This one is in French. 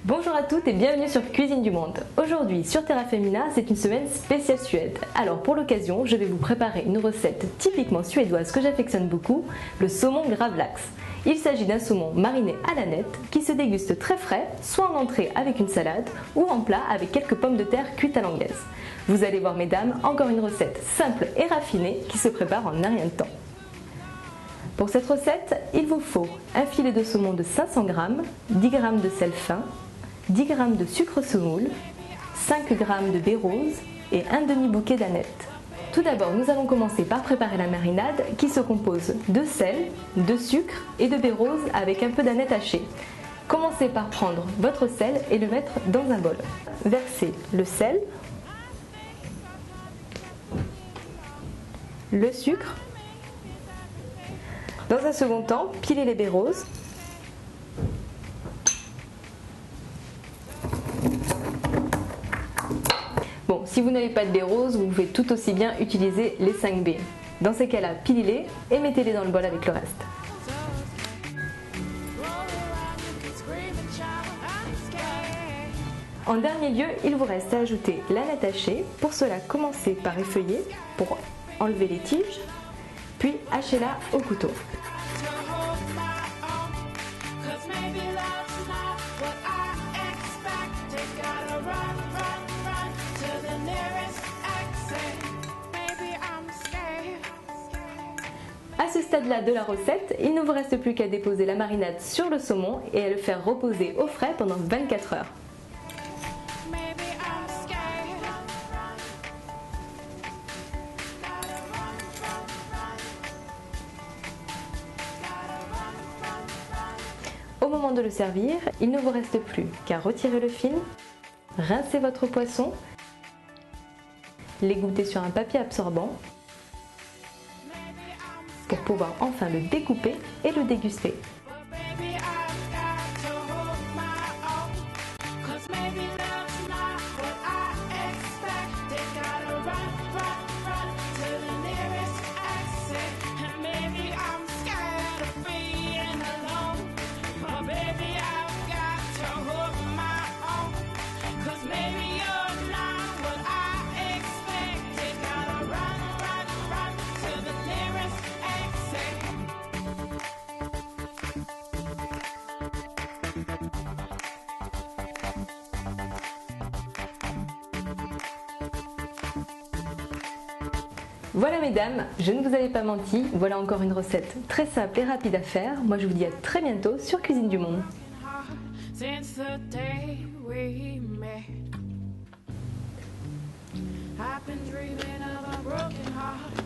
Bonjour à toutes et bienvenue sur Cuisine du Monde. Aujourd'hui sur Terra Femina, c'est une semaine spéciale Suède. Alors pour l'occasion, je vais vous préparer une recette typiquement suédoise que j'affectionne beaucoup, le saumon gravlax. Il s'agit d'un saumon mariné à la nette qui se déguste très frais, soit en entrée avec une salade ou en plat avec quelques pommes de terre cuites à l'anglaise. Vous allez voir mesdames, encore une recette simple et raffinée qui se prépare en un rien de temps. Pour cette recette, il vous faut un filet de saumon de 500 g, 10 g de sel fin, 10 g de sucre semoule, 5 g de baies roses et un demi-bouquet d'anettes. Tout d'abord, nous allons commencer par préparer la marinade qui se compose de sel, de sucre et de baies roses avec un peu d'anettes hachées. Commencez par prendre votre sel et le mettre dans un bol. Versez le sel, le sucre. Dans un second temps, pilez les baies roses. Bon, si vous n'avez pas de baies roses, vous pouvez tout aussi bien utiliser les 5 baies. Dans ces cas-là, pilez-les et mettez-les dans le bol avec le reste. En dernier lieu, il vous reste à ajouter l'aneth hachée. Pour cela, commencez par effeuiller pour enlever les tiges, puis hachez-la au couteau. À ce stade-là de la recette, il ne vous reste plus qu'à déposer la marinade sur le saumon et à le faire reposer au frais pendant 24 heures. Au moment de le servir, il ne vous reste plus qu'à retirer le film, rincer votre poisson, l'égoutter sur un papier absorbant pour pouvoir enfin le découper et le déguster. Voilà mesdames, je ne vous avais pas menti, voilà encore une recette très simple et rapide à faire. Moi je vous dis à très bientôt sur Cuisine du Monde. I've been dreaming of a broken heart.